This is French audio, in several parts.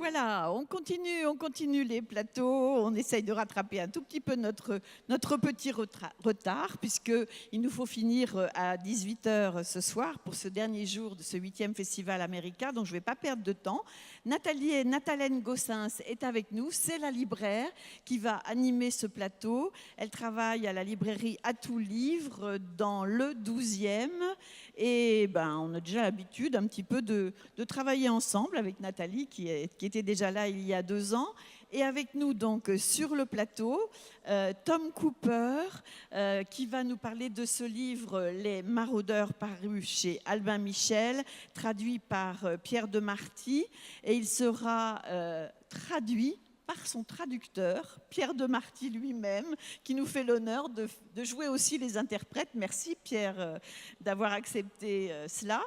Voilà, on continue les plateaux, on essaye de rattraper un tout petit peu notre petit retard, puisqu'il nous faut finir à 18 heures ce soir pour ce dernier jour de ce 8e Festival America, donc je ne vais pas perdre de temps. Nathalène Gossens est avec nous, c'est la libraire qui va animer ce plateau. Elle travaille à la librairie À Tout Livre dans le 12e, et on a déjà l'habitude un petit peu de travailler ensemble avec Nathalie qui était déjà là il y a 2 ans. Et avec nous donc sur le plateau, Tom Cooper qui va nous parler de ce livre Les Maraudeurs paru chez Albin Michel, traduit par Pierre de Marty, et il sera traduit par son traducteur, Pierre de Marty lui-même, qui nous fait l'honneur de jouer aussi les interprètes. Merci Pierre d'avoir accepté cela.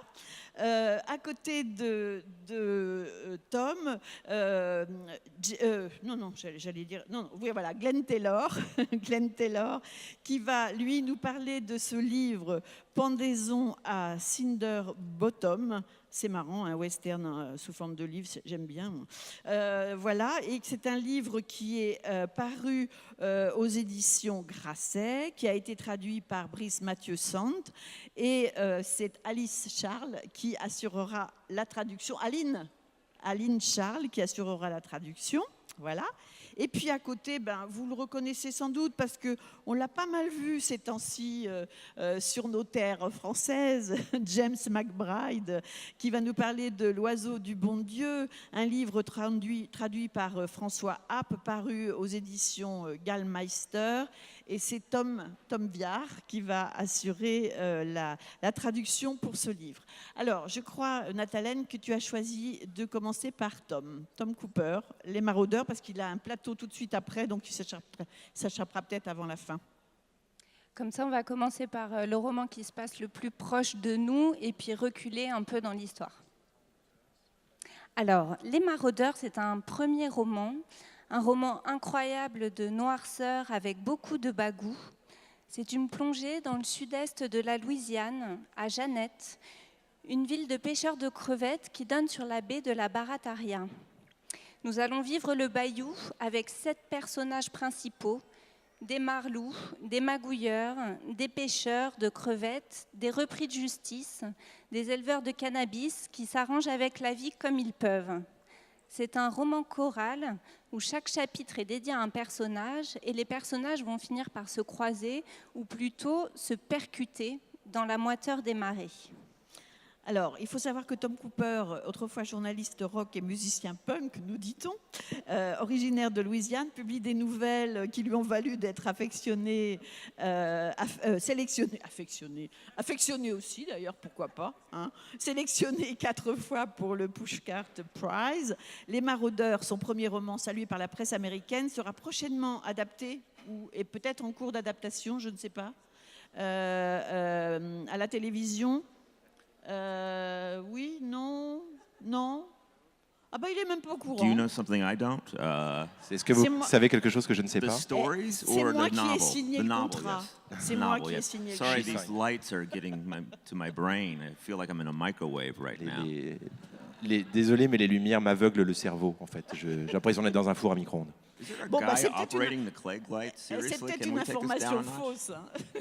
À côté de Tom, Glenn Taylor, Glenn Taylor, qui va lui nous parler de ce livre Pendaison à Cinder Bottom. C'est marrant, un western sous forme de livre, j'aime bien. Voilà, et c'est un livre qui est paru aux éditions Grasset, qui a été traduit par Brice Mathieu Sant, et c'est Alice Charles qui assurera la traduction. Aline Charles qui assurera la traduction. Voilà. Et puis à côté, vous le reconnaissez sans doute parce qu'on l'a pas mal vu ces temps-ci sur nos terres françaises, James McBride, qui va nous parler de L'Oiseau du bon Dieu, un livre traduit par François Happ, paru aux éditions Gallmeister. Et c'est Tom Viard qui va assurer la traduction pour ce livre. Alors, je crois, Nathalène, que tu as choisi de commencer par Tom Cooper, Les Maraudeurs, parce qu'il a un plateau tout de suite après, donc il s'échappera peut-être avant la fin. Comme ça, on va commencer par le roman qui se passe le plus proche de nous et puis reculer un peu dans l'histoire. Alors, Les Maraudeurs, c'est un premier roman, un roman incroyable de noirceur avec beaucoup de bagou. C'est une plongée dans le sud-est de la Louisiane, à Jeannette, une ville de pêcheurs de crevettes qui donne sur la baie de la Barataria. Nous allons vivre le bayou avec 7 personnages principaux, des marlous, des magouilleurs, des pêcheurs de crevettes, des repris de justice, des éleveurs de cannabis qui s'arrangent avec la vie comme ils peuvent. C'est un roman choral où chaque chapitre est dédié à un personnage et les personnages vont finir par se croiser ou plutôt se percuter dans la moiteur des marées. Alors, il faut savoir que Tom Cooper, autrefois journaliste rock et musicien punk, nous dit-on, originaire de Louisiane, publie des nouvelles qui lui ont valu d'être affectionné aussi d'ailleurs, pourquoi pas, sélectionné 4 fois pour le Pushcart Prize. Les Maraudeurs, son premier roman salué par la presse américaine, sera prochainement adapté, ou est peut-être en cours d'adaptation, je ne sais pas, à la télévision. Oui, non. Ah il est même pas au courant. Do you know something I don't? Est-ce que vous savez quelque chose que je ne sais The pas? stories C'est or moi the qui ai novel? signé The le novel, contrat. yes. C'est The moi novel, qui ai yes. signé le Sorry, contrat. these lights are getting to my brain. I feel like I'm in a microwave right now. Désolé, mais les lumières m'aveuglent le cerveau, en fait. J'ai l'impression d'être dans un four à micro-ondes. Is there a Bon, guy c'est peut-être operating the Clegg lights? C'est Seriously, peut-être can une we take this information down a notch? fausse. Oh,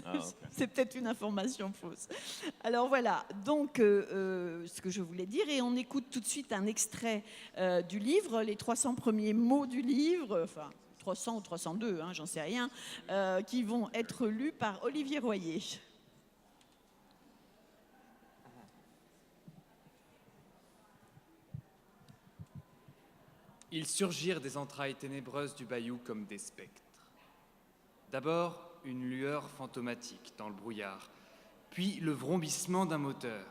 okay. C'est peut-être une information fausse. Alors voilà, donc ce que je voulais dire, et on écoute tout de suite un extrait du livre, les 300 premiers mots du livre, enfin 300 ou 302, j'en sais rien, qui vont être lus par Olivier Royer. Ils surgirent des entrailles ténébreuses du bayou comme des spectres. D'abord, une lueur fantomatique dans le brouillard, puis le vrombissement d'un moteur.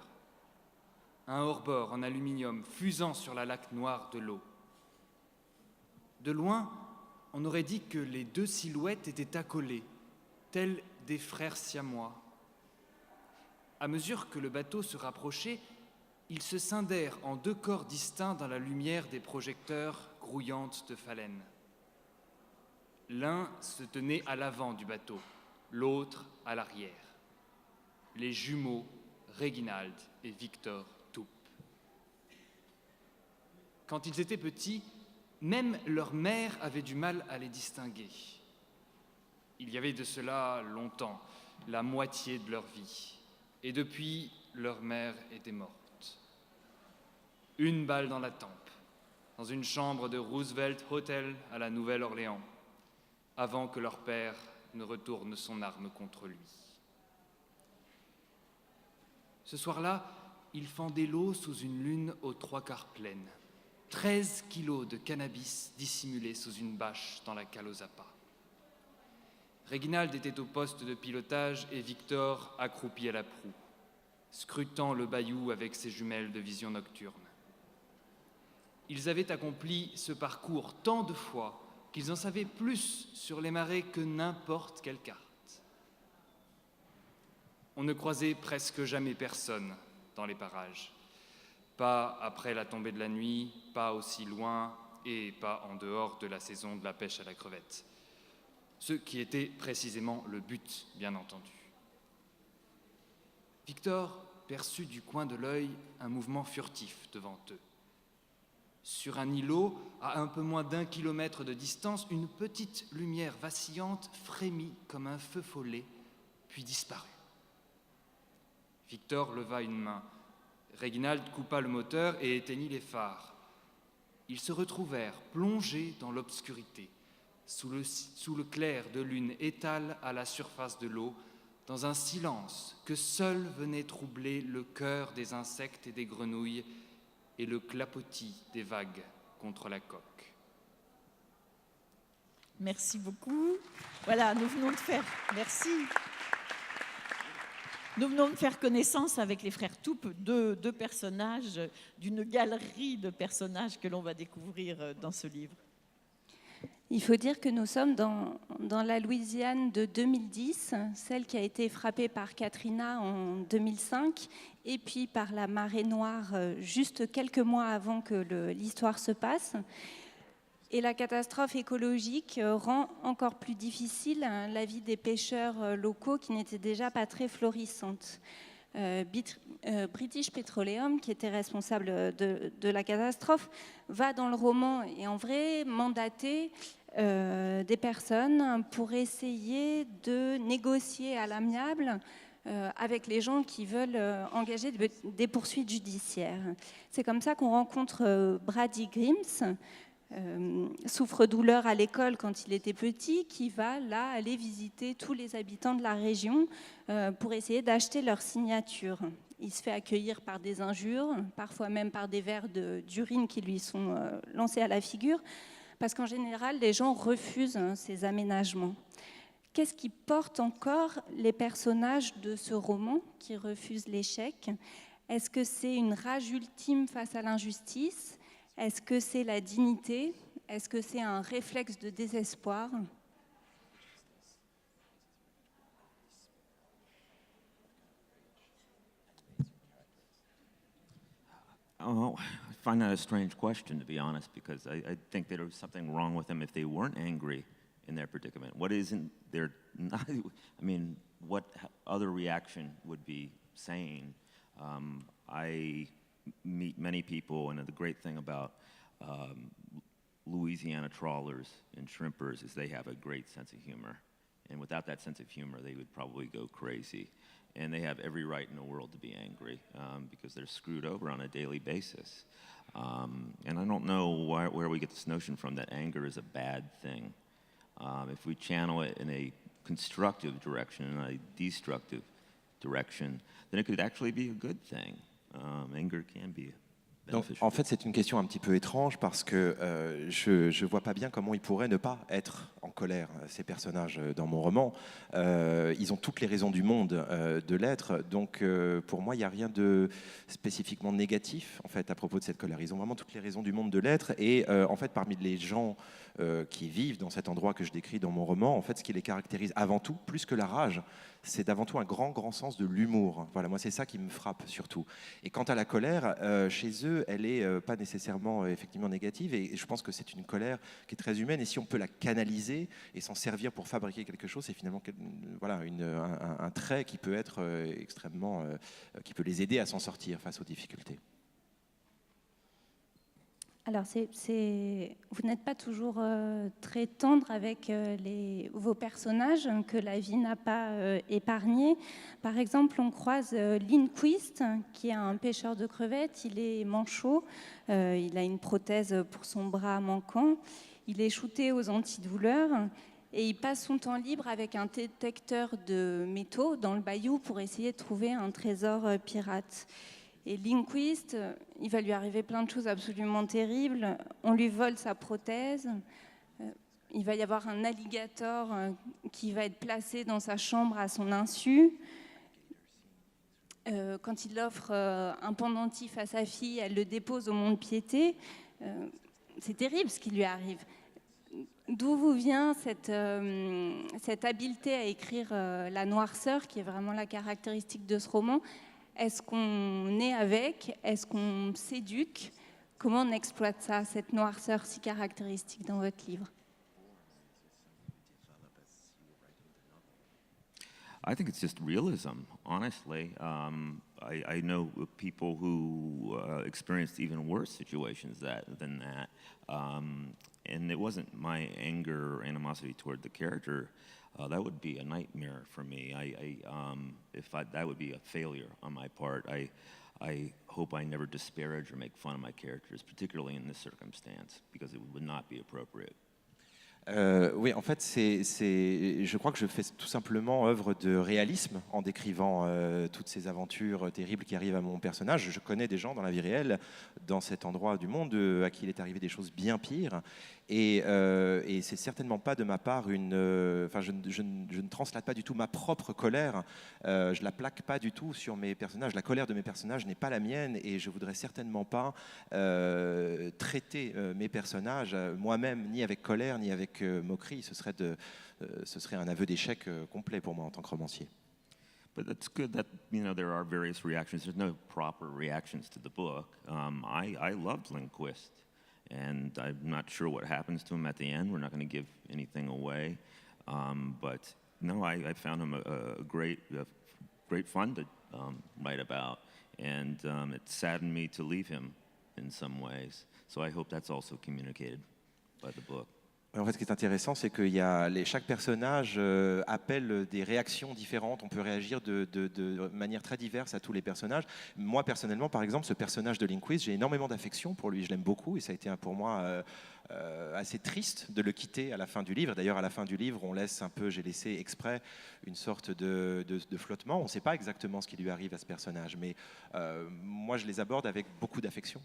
Un hors-bord en aluminium fusant sur la laque noire de l'eau. De loin, on aurait dit que les 2 silhouettes étaient accolées, telles des frères siamois. À mesure que le bateau se rapprochait, ils se scindèrent en 2 corps distincts dans la lumière des projecteurs grouillantes de phalène. L'un se tenait à l'avant du bateau, l'autre à l'arrière. Les jumeaux Reginald et Victor Toup. quand ils étaient petits, même leur mère avait du mal à les distinguer. Il y avait de cela longtemps, la moitié de leur vie. Et depuis, leur mère était morte. Une balle dans la tempe, dans une chambre de Roosevelt Hotel à la Nouvelle-Orléans, avant que leur père ne retourne son arme contre lui. Ce soir-là, il fendait l'eau sous une lune aux 3/4 pleine. 13 kilos de cannabis dissimulés sous une bâche dans la cale aux appâts. Reginald était au poste de pilotage et Victor accroupi à la proue, scrutant le bayou avec ses jumelles de vision nocturne. Ils avaient accompli ce parcours tant de fois qu'ils en savaient plus sur les marées que n'importe quelle carte. On ne croisait presque jamais personne dans les parages. Pas après la tombée de la nuit, pas aussi loin et pas en dehors de la saison de la pêche à la crevette. Ce qui était précisément le but, bien entendu. Victor perçut du coin de l'œil un mouvement furtif devant eux. Sur un îlot, à un peu moins d'1 kilomètre de distance, une petite lumière vacillante frémit comme un feu follet, puis disparut. Victor leva une main. Reginald coupa le moteur et éteignit les phares. Ils se retrouvèrent plongés dans l'obscurité, sous le clair de lune étale à la surface de l'eau, dans un silence que seul venait troubler le chœur des insectes et des grenouilles et le clapotis des vagues contre la coque. Merci beaucoup. Voilà, nous venons de faire... Merci. Nous venons de faire connaissance avec les frères Toupe, deux personnages d'une galerie de personnages que l'on va découvrir dans ce livre. Il faut dire que nous sommes dans la Louisiane de 2010, celle qui a été frappée par Katrina en 2005, et puis par la marée noire juste quelques mois avant que l'histoire se passe. Et la catastrophe écologique rend encore plus difficile la vie des pêcheurs locaux qui n'étaient déjà pas très florissantes. British Petroleum, qui était responsable de la catastrophe, va dans le roman et en vrai mandater des personnes pour essayer de négocier à l'amiable avec les gens qui veulent engager des poursuites judiciaires. C'est comme ça qu'on rencontre Brady Grimes, souffre-douleur à l'école quand il était petit, qui va là aller visiter tous les habitants de la région pour essayer d'acheter leur signature. Il se fait accueillir par des injures, parfois même par des verres d'urine qui lui sont lancés à la figure, parce qu'en général, les gens refusent ces aménagements. Qu'est-ce qui porte encore les personnages de ce roman qui refusent l'échec ? Est-ce que c'est une rage ultime face à l'injustice ? Est-ce que c'est la dignité ? Est-ce que c'est un réflexe de désespoir ? Oh, I find that a strange question, to be honest, because I think there was something wrong with them if they weren't angry in their predicament. What isn't there? Not, I mean, what other reaction would be sane? I meet many people, and the great thing about Louisiana trawlers and shrimpers is they have a great sense of humor. And without that sense of humor, they would probably go crazy. And they have every right in the world to be angry because they're screwed over on a daily basis. And I don't know where we get this notion from that anger is a bad thing. If we channel it in a constructive direction, in a destructive direction, then it could actually be a good thing. Anger can be Donc, beneficial. en fait, c'est une question un petit peu étrange parce que je ne vois pas bien comment ils pourraient ne pas être en colère, ces personnages dans mon roman. Ils ont toutes les raisons du monde de l'être. Donc, pour moi, il n'y a rien de spécifiquement négatif en fait, à propos de cette colère. Ils ont vraiment toutes les raisons du monde de l'être. Et en fait, parmi les gens qui vivent dans cet endroit que je décris dans mon roman, en fait, ce qui les caractérise avant tout, plus que la rage, c'est avant tout un grand sens de l'humour. Voilà, moi, c'est ça qui me frappe surtout. Et quant à la colère, chez eux, elle n'est pas nécessairement effectivement négative. Et je pense que c'est une colère qui est très humaine. Et si on peut la canaliser et s'en servir pour fabriquer quelque chose, c'est finalement voilà, un trait qui peut être extrêmement... qui peut les aider à s'en sortir face aux difficultés. Alors, vous n'êtes pas toujours très tendre avec vos personnages que la vie n'a pas épargnés. Par exemple, on croise Lindquist, qui est un pêcheur de crevettes. Il est manchot, il a une prothèse pour son bras manquant. Il est shooté aux antidouleurs et il passe son temps libre avec un détecteur de métaux dans le bayou pour essayer de trouver un trésor pirate. Et Lindquist, il va lui arriver plein de choses absolument terribles. On lui vole sa prothèse. Il va y avoir un alligator qui va être placé dans sa chambre à son insu. Quand il offre un pendentif à sa fille, elle le dépose au mont-de-piété. C'est terrible ce qui lui arrive. D'où vous vient cette habileté à écrire la noirceur, qui est vraiment la caractéristique de ce roman? Est-ce qu'on est avec? Est-ce qu'on s'éduque? Comment on exploite ça, cette noirceur si caractéristique dans votre livre? I think it's just realism, honestly. I know people who experienced even worse situations than that. And it wasn't my anger or animosity toward the character. That would be a nightmare for me. That would be a failure on my part. I hope I never disparage or make fun of my characters, particularly in this circumstance, because it would not be appropriate. Oui, en fait, je crois que je fais tout simplement œuvre de réalisme en décrivant toutes ces aventures terribles qui arrivent à mon personnage. Je connais des gens dans la vie réelle, dans cet endroit du monde, à qui il est arrivé des choses bien pires. Et c'est certainement pas de ma part je ne translate pas du tout ma propre colère. Je la plaque pas du tout sur mes personnages. La colère de mes personnages n'est pas la mienne, et je voudrais certainement pas traiter mes personnages moi-même, ni avec colère, ni avec moquerie. Ce serait un aveu d'échec complet pour moi en tant que romancier. But that's good that, there are various reactions. There's no proper reactions to the book. I loved Lindquist, and I'm not sure what happens to him at the end. We're not going to give anything away. But no, I found him a great fun to write about, and it saddened me to leave him in some ways. So I hope that's also communicated by the book. En fait, ce qui est intéressant, c'est que chaque personnage appelle des réactions différentes. On peut réagir de manière très diverse à tous les personnages. Moi, personnellement, par exemple, ce personnage de Lindquist, j'ai énormément d'affection pour lui. Je l'aime beaucoup, et ça a été pour moi assez triste de le quitter à la fin du livre. D'ailleurs, à la fin du livre, j'ai laissé exprès une sorte de flottement. On ne sait pas exactement ce qui lui arrive à ce personnage, mais moi, je les aborde avec beaucoup d'affection.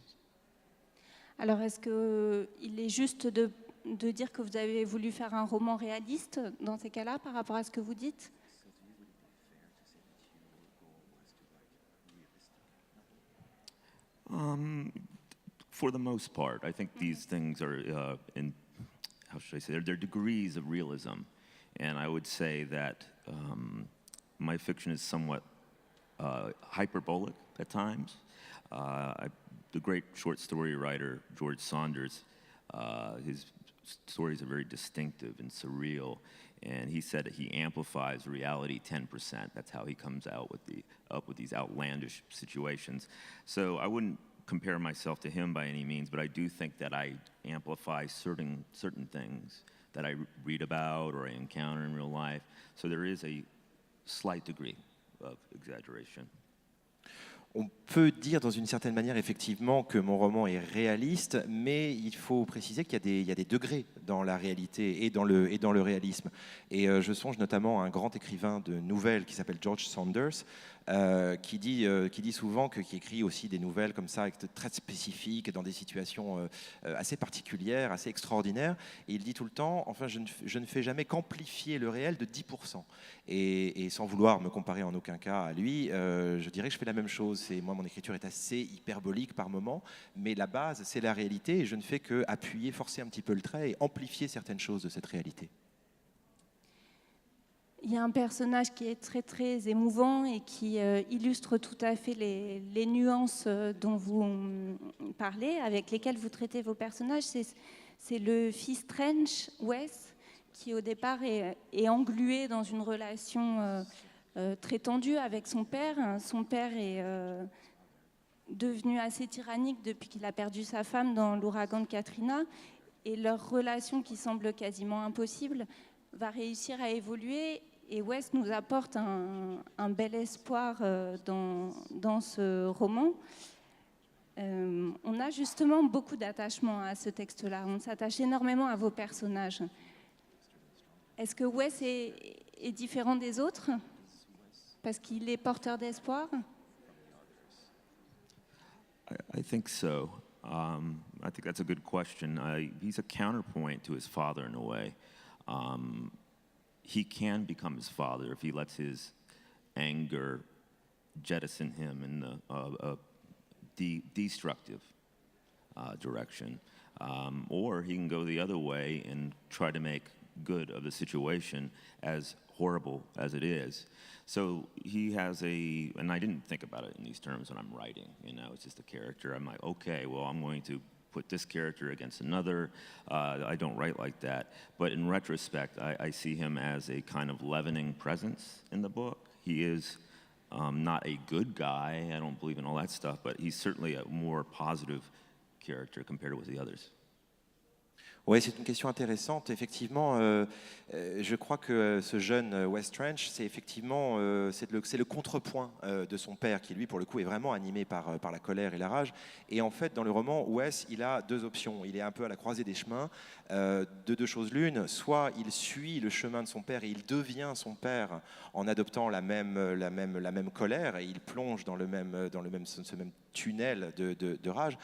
Alors, est-ce qu'il est juste de dire que vous avez voulu faire un roman réaliste dans ces cas-là, par rapport à ce que vous dites? For the most part, I think these things are how should I say, they're degrees of realism. And I would say that my fiction is somewhat hyperbolic at times. The great short story writer, George Saunders, his stories are very distinctive and surreal, and he said that he amplifies reality 10%. That's how he comes out with these outlandish situations. So I wouldn't compare myself to him by any means, but I do think that I amplify certain things that I read about or I encounter in real life. So there is a slight degree of exaggeration. On peut dire dans une certaine manière effectivement que mon roman est réaliste, mais il faut préciser qu'il y a des degrés dans la réalité et dans le réalisme. Et je songe notamment à un grand écrivain de nouvelles qui s'appelle George Saunders, qui dit souvent qui écrit aussi des nouvelles comme ça, très spécifiques, dans des situations assez particulières, assez extraordinaires. Et il dit tout le temps, enfin, je ne fais jamais qu'amplifier le réel de 10%. Et sans vouloir me comparer en aucun cas à lui, je dirais que je fais la même chose. Moi, mon écriture est assez hyperbolique par moments, mais la base, c'est la réalité, et je ne fais que appuyer, forcer un petit peu le trait et amplifier certaines choses de cette réalité. Il y a un personnage qui est très très émouvant et qui illustre tout à fait les nuances dont vous parlez, avec lesquelles vous traitez vos personnages. C'est le fils Trench, Wes, qui au départ est englué dans une relation très tendue avec son père. Son père devenu assez tyrannique depuis qu'il a perdu sa femme dans l'ouragan de Katrina, et leur relation qui semble quasiment impossible va réussir à évoluer. Et West nous apporte un bel espoir dans ce roman. On a justement beaucoup d'attachement à ce texte-là. On s'attache énormément à vos personnages. Est-ce que Wes est différent des autres parce qu'il est porteur d'espoir? I think so. I think that's a good question. He's a counterpoint to his father in a way. He can become his father if he lets his anger jettison him in the destructive direction. Or he can go the other way and try to make good of the situation, as horrible as it is. So he has and I didn't think about it in these terms when I'm writing, it's just a character. I'm like, okay, well, I'm going to put this character against another. I don't write like that. But in retrospect, I see him as a kind of leavening presence in the book. He is not a good guy. I don't believe in all that stuff, but he's certainly a more positive character compared with the others. Oui, c'est une question intéressante. Effectivement, je crois que ce jeune Wes Trench, c'est effectivement c'est le contrepoint de son père, qui lui, pour le coup, est vraiment animé par la colère et la rage. Et en fait, dans le roman, Wes, il a deux options. Il est un peu à la croisée des chemins de deux choses l'une. Soit il suit le chemin de son père et il devient son père en adoptant la même colère et il plonge dans ce même tunnel de rage.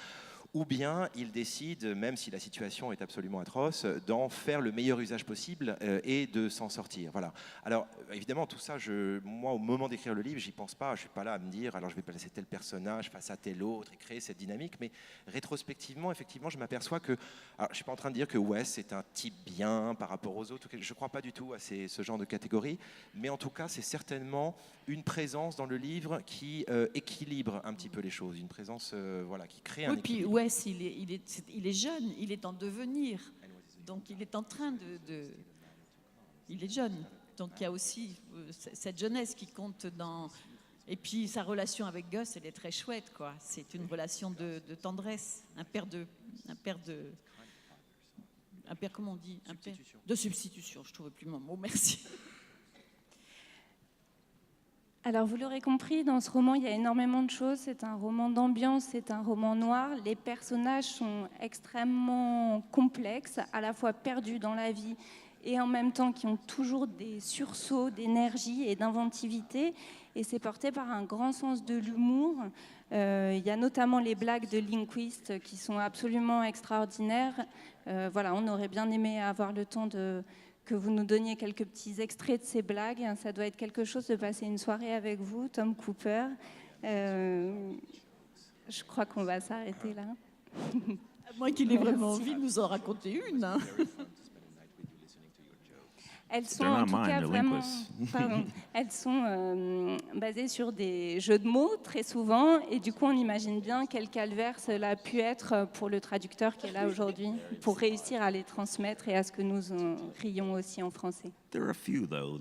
Ou bien il décide, même si la situation est absolument atroce, d'en faire le meilleur usage possible et de s'en sortir. Voilà. Alors, évidemment, tout ça, moi, au moment d'écrire le livre, j'y pense pas. Je suis pas là à me dire, alors je vais placer tel personnage face à tel autre et créer cette dynamique. Mais rétrospectivement, effectivement, je m'aperçois que... Alors, je suis pas en train de dire que Wes est un type bien par rapport aux autres. Je crois pas du tout à ce genre de catégorie. Mais en tout cas, c'est certainement une présence dans le livre qui équilibre un petit peu les choses. Une présence qui crée un équilibre. Puis, Wes, il est jeune, il est en devenir, donc il est en train il est jeune, donc il y a aussi cette jeunesse qui compte dans... Et puis sa relation avec Gus, elle est très chouette, quoi. C'est une relation de tendresse, un père comment on dit, de substitution. Je trouve plus mon mot, merci. Alors, vous l'aurez compris, dans ce roman, il y a énormément de choses. C'est un roman d'ambiance, c'est un roman noir. Les personnages sont extrêmement complexes, à la fois perdus dans la vie et en même temps qui ont toujours des sursauts d'énergie et d'inventivité. Et c'est porté par un grand sens de l'humour. Il y a notamment les blagues de Lindquist qui sont absolument extraordinaires. On aurait bien aimé avoir le temps que vous nous donniez quelques petits extraits de ces blagues. Ça doit être quelque chose de passer une soirée avec vous, Tom Cooper. Je crois qu'on va s'arrêter là. À moins qu'il ait vraiment envie de nous en raconter une. Hein. Elles sont en tout cas vraiment... Elles sont basées sur des jeux de mots, très souvent. Et du coup, on imagine bien quel calvaire cela a pu être pour le traducteur qui est là aujourd'hui, pour réussir à les transmettre et à ce que nous rions aussi en français. There are a few, though,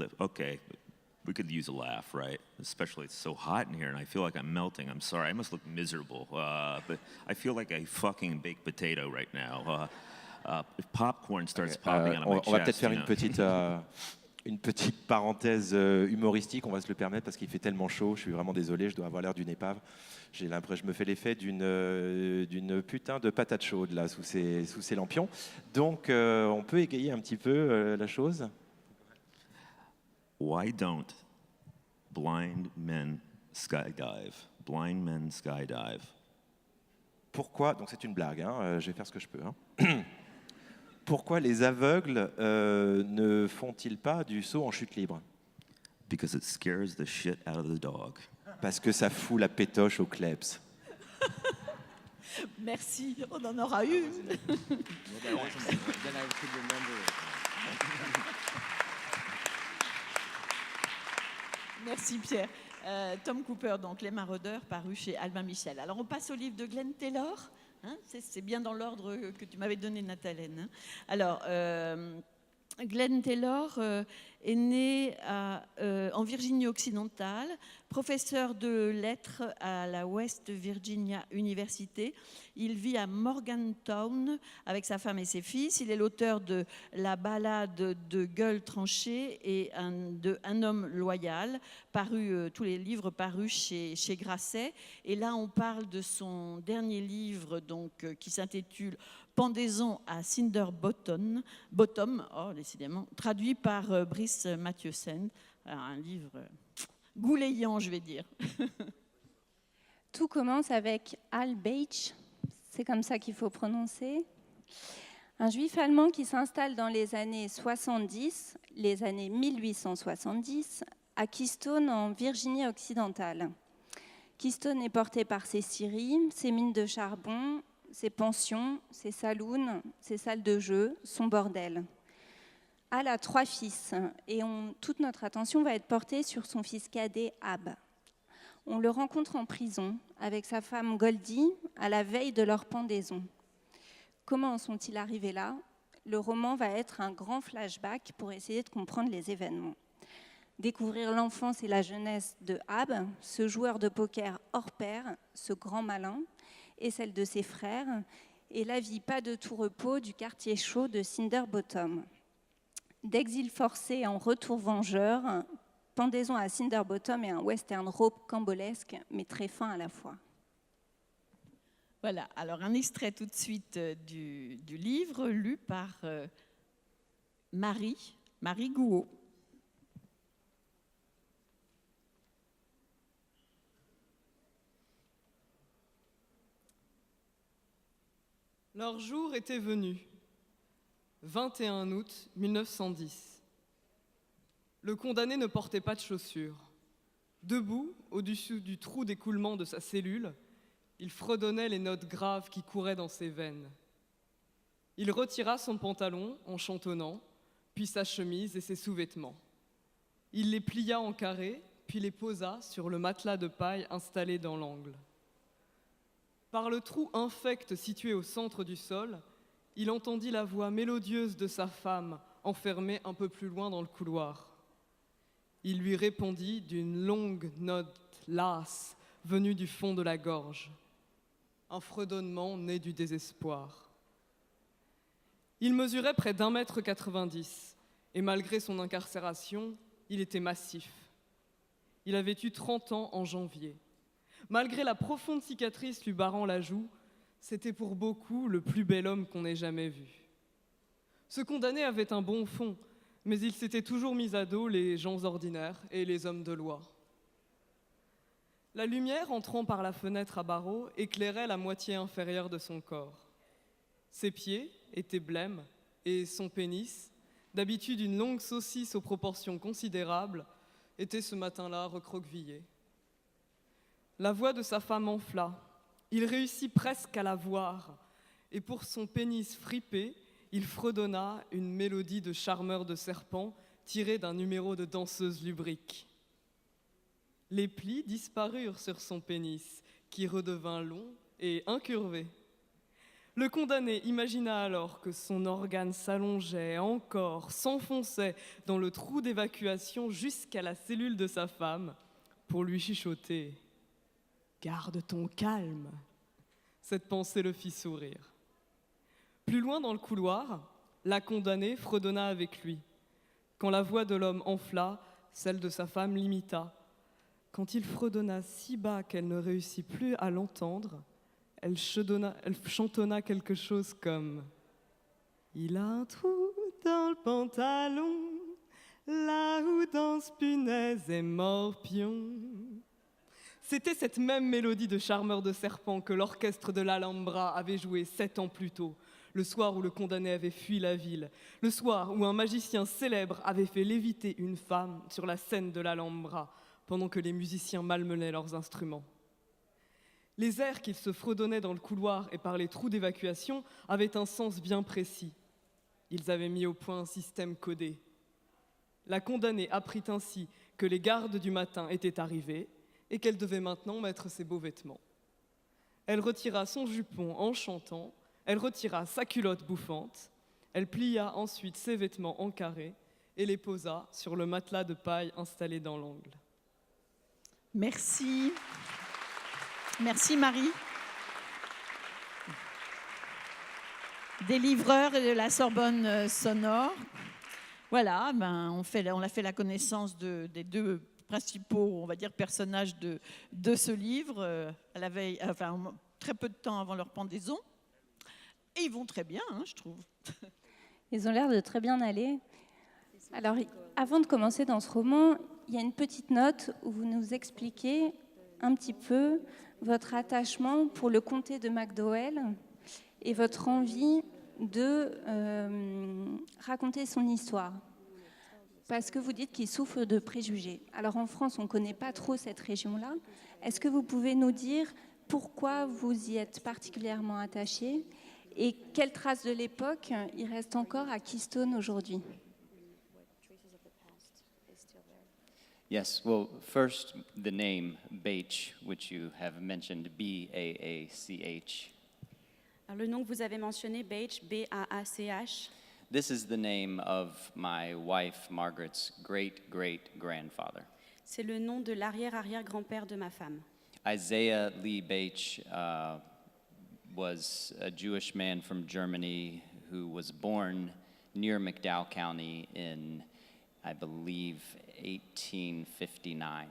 we could use a laugh, right? Especially it's so hot in here and I feel like I'm melting. I'm sorry, I must look miserable. But I feel like a fucking baked potato right now. If popcorn starts popping out of my chest, on va peut-être faire une petite parenthèse humoristique, on va se le permettre parce qu'il fait tellement chaud, je suis vraiment désolé, je dois avoir l'air d'une épave. Je me fais l'effet d'une putain de patate chaude là sous ces lampions. Donc on peut égayer un petit peu la chose. Why don't blind men skydive? Blind men skydive. Pourquoi, donc c'est une blague, hein, je vais faire ce que je peux. Hein. Pourquoi les aveugles ne font-ils pas du saut en chute libre? Because it scares the shit out of the dog. Parce que ça fout la pétoche au klebs. Merci, on en aura une. Merci Pierre. Tom Cooper, donc Les Maraudeurs, paru chez Albin Michel. Alors on passe au livre de Glenn Taylor. Hein, c'est bien dans l'ordre que tu m'avais donné, Nathalène. Alors, Glenn Taylor est né en Virginie occidentale, professeur de lettres à la West Virginia University. Il vit à Morgantown avec sa femme et ses fils. Il est l'auteur de La ballade de Gueule tranchée et de Un homme loyal, tous les livres parus chez Grasset. Et là, on parle de son dernier livre qui s'intitule Pendaison à Cinder Bottom, décidément, traduit par Brice Mathieusen. Un livre goulayant, je vais dire. Tout commence avec Al Beitch, c'est comme ça qu'il faut prononcer. Un juif allemand qui s'installe dans les années 70, les années 1870, à Keystone, en Virginie occidentale. Keystone est porté par ses scieries, ses mines de charbon, ses pensions, ses saloons, ses salles de jeu, son bordel. Al a 3 fils et toute notre attention va être portée sur son fils cadet Ab. On le rencontre en prison avec sa femme Goldie à la veille de leur pendaison. Comment en sont-ils arrivés là ? Le roman va être un grand flashback pour essayer de comprendre les événements. Découvrir l'enfance et la jeunesse de Ab, ce joueur de poker hors pair, ce grand malin, et celle de ses frères, et la vie pas de tout repos du quartier chaud de Cinder Bottom. D'exil forcé en retour vengeur, Pendaison à Cinder Bottom est un western rocambolesque, mais très fin à la fois. Voilà, alors un extrait tout de suite du livre, lu par Marie Gouault. Leur jour était venu, 21 août 1910. Le condamné ne portait pas de chaussures. Debout, au-dessus du trou d'écoulement de sa cellule, il fredonnait les notes graves qui couraient dans ses veines. Il retira son pantalon en chantonnant, puis sa chemise et ses sous-vêtements. Il les plia en carré, puis les posa sur le matelas de paille installé dans l'angle. Par le trou infect situé au centre du sol, il entendit la voix mélodieuse de sa femme, enfermée un peu plus loin dans le couloir. Il lui répondit d'une longue note lasse venue du fond de la gorge. Un fredonnement né du désespoir. Il mesurait près d'1,90 m et malgré son incarcération, il était massif. Il avait eu 30 ans en janvier. Malgré la profonde cicatrice lui barrant la joue, c'était pour beaucoup le plus bel homme qu'on ait jamais vu. Ce condamné avait un bon fond, mais il s'était toujours mis à dos les gens ordinaires et les hommes de loi. La lumière entrant par la fenêtre à barreaux éclairait la moitié inférieure de son corps. Ses pieds étaient blêmes et son pénis, d'habitude une longue saucisse aux proportions considérables, était ce matin-là recroquevillé. La voix de sa femme enfla. Il réussit presque à la voir, et pour son pénis fripé, il fredonna une mélodie de charmeur de serpent tirée d'un numéro de danseuse lubrique. Les plis disparurent sur son pénis, qui redevint long et incurvé. Le condamné imagina alors que son organe s'allongeait encore, s'enfonçait dans le trou d'évacuation jusqu'à la cellule de sa femme pour lui chuchoter. Garde ton calme. Cette pensée le fit sourire. Plus loin dans le couloir, la condamnée fredonna avec lui. Quand la voix de l'homme enfla, celle de sa femme l'imita. Quand il fredonna si bas qu'elle ne réussit plus à l'entendre, elle chantonna quelque chose comme « Il a un trou dans le pantalon, là où danse punaise et morpion. » C'était cette même mélodie de charmeur de serpent que l'orchestre de l'Alhambra avait joué 7 ans plus tôt, le soir où le condamné avait fui la ville, le soir où un magicien célèbre avait fait léviter une femme sur la scène de l'Alhambra pendant que les musiciens malmenaient leurs instruments. Les airs qu'ils se fredonnaient dans le couloir et par les trous d'évacuation avaient un sens bien précis. Ils avaient mis au point un système codé. La condamnée apprit ainsi que les gardes du matin étaient arrivés et qu'elle devait maintenant mettre ses beaux vêtements. Elle retira son jupon en chantant, elle retira sa culotte bouffante, Elle plia ensuite ses vêtements en carré et les posa sur le matelas de paille installé dans l'angle. Merci. Merci Marie. Des livreurs et de la Sorbonne sonore. Voilà, on a fait la connaissance des deux principaux, on va dire, personnages de ce livre à la veille, enfin, très peu de temps avant leur pendaison. Et ils vont très bien, hein, je trouve. Ils ont l'air de très bien aller. Alors, avant de commencer dans ce roman, il y a une petite note où vous nous expliquez un petit peu votre attachement pour le comté de McDowell et votre envie de raconter son histoire. Parce que vous dites qu'il souffre de préjugés. Alors en France, on ne connaît pas trop cette région-là. Est-ce que vous pouvez nous dire pourquoi vous y êtes particulièrement attaché et quelles traces de l'époque il reste encore à Keystone aujourd'hui? Yes, well, first, the name Baach, which you have mentioned, B-A-A-C-H. Alors, le nom que vous avez mentionné, Baach, B-A-A-C-H, This is the name of my wife, Margaret's great-great-grandfather. c'est le nom de l'arrière-arrière-grand-père de ma femme. Isaiah Lee Baach was a Jewish man from Germany who was born near McDowell County in, I believe, 1859.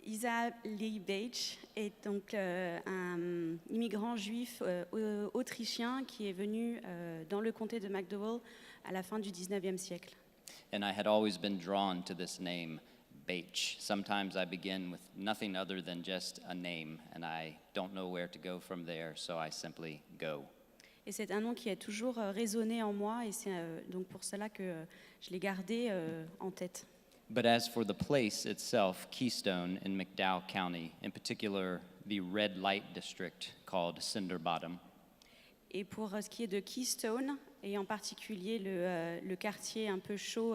Isaiah Lee Baach est donc un immigrant juif autrichien qui est venu dans le comté de McDowell à la fin du 19e siècle. And I had always been drawn to this name, Baach. Sometimes I begin with nothing other than just a name, and I don't know where to go from there, so I simply go. Et c'est un nom qui a toujours résonné en moi et c'est donc pour cela que je l'ai gardé en tête. But as for the place itself, Keystone in McDowell County, in particular the red light district called Cinder Bottom, Et pour ce qui est de Keystone, et en particulier le quartier un peu chaud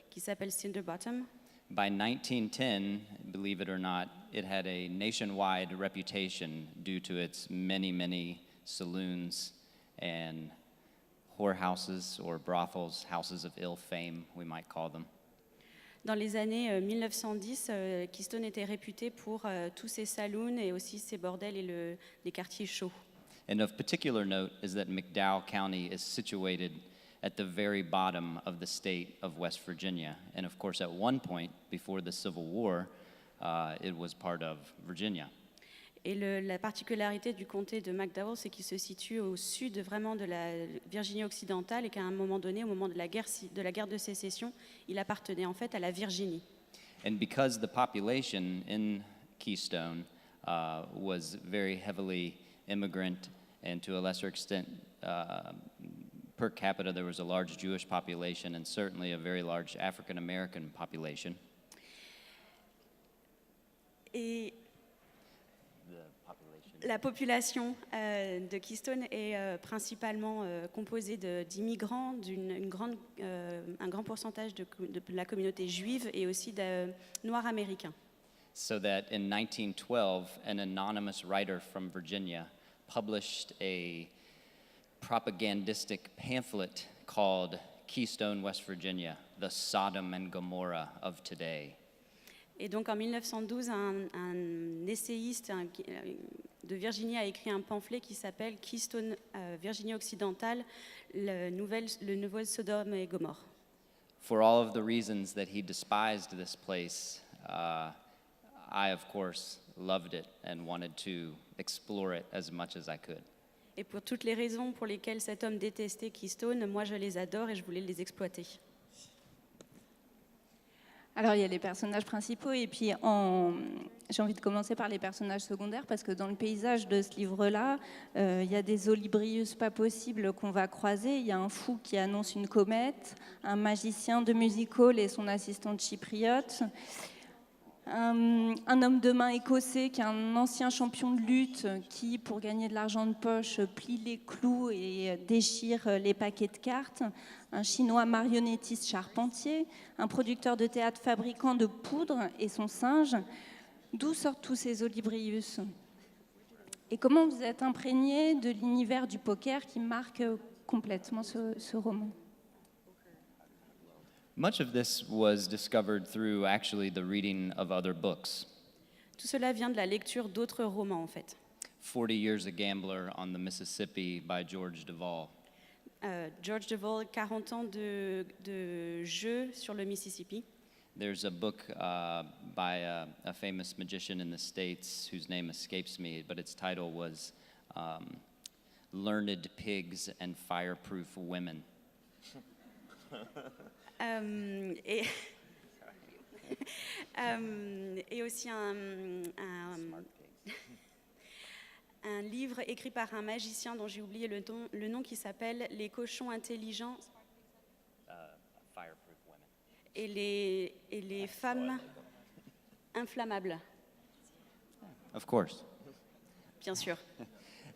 qui s'appelle Cinder Bottom, by 1910, believe it or not, it had a nationwide reputation due to its many, many saloons and whorehouses or brothels, houses of ill fame, we might call them. dans les années 1910, Keystone était réputé pour tous ses saloons et aussi ses bordels et les quartiers chauds. And of particular note is that McDowell County is situated at the very bottom of the state of West Virginia. And of course, at one point, before the Civil War, it was part of Virginia. Et la particularité du comté de McDowell, c'est qu'il se situe au sud vraiment de la Virginie occidentale et qu'à un moment donné, au moment de la guerre de sécession, il appartenait en fait à la Virginie. And because the population in Keystone was very heavily immigrant, and to a lesser extent, per capita, there was a large Jewish population and certainly a very large African American population. Et la population de Keystone est principalement composée d'immigrants, un grand pourcentage de la communauté juive et aussi de Noirs américains. So that in 1912, an anonymous writer from Virginia published a propagandistic pamphlet called Keystone, West Virginia, the Sodom and Gomorrah of today. Et donc en 1912, un essayiste de Virginie a écrit un pamphlet qui s'appelle Keystone, Virginie occidentale, le nouveau Sodome et Gomorrhe. For all of the reasons that he despised this place, I, of course, loved it and wanted to explore it as much as I could. Et pour toutes les raisons pour lesquelles cet homme détestait Keystone, moi je les adore et je voulais les exploiter. Alors, il y a les personnages principaux et puis j'ai envie de commencer par les personnages secondaires parce que dans le paysage de ce livre-là, il y a des olibrius pas possibles qu'on va croiser. Il y a un fou qui annonce une comète, un magicien de music hall et son assistante chypriote, un homme de main écossais qui est un ancien champion de lutte qui, pour gagner de l'argent de poche, plie les clous et déchire les paquets de cartes, un chinois marionnettiste charpentier, un producteur de théâtre fabricant de poudre et son singe. D'où sortent tous ces olibrius? Et comment vous êtes imprégné de l'univers du poker qui marque complètement ce roman. Much of this was discovered through actually the reading of other books. Tout cela vient de la lecture d'autres romans, en fait. 40 Years a Gambler on the Mississippi by George Duval. George Duval, 40 ans de jeu sur le Mississippi. There's a book by a famous magician in the States whose name escapes me, but its title was Learned Pigs and Fireproof Women. Et, et aussi un livre écrit par un magicien dont j'ai oublié le nom qui s'appelle Les cochons intelligents Fireproof Women. et les femmes inflammables, Of course. bien sûr.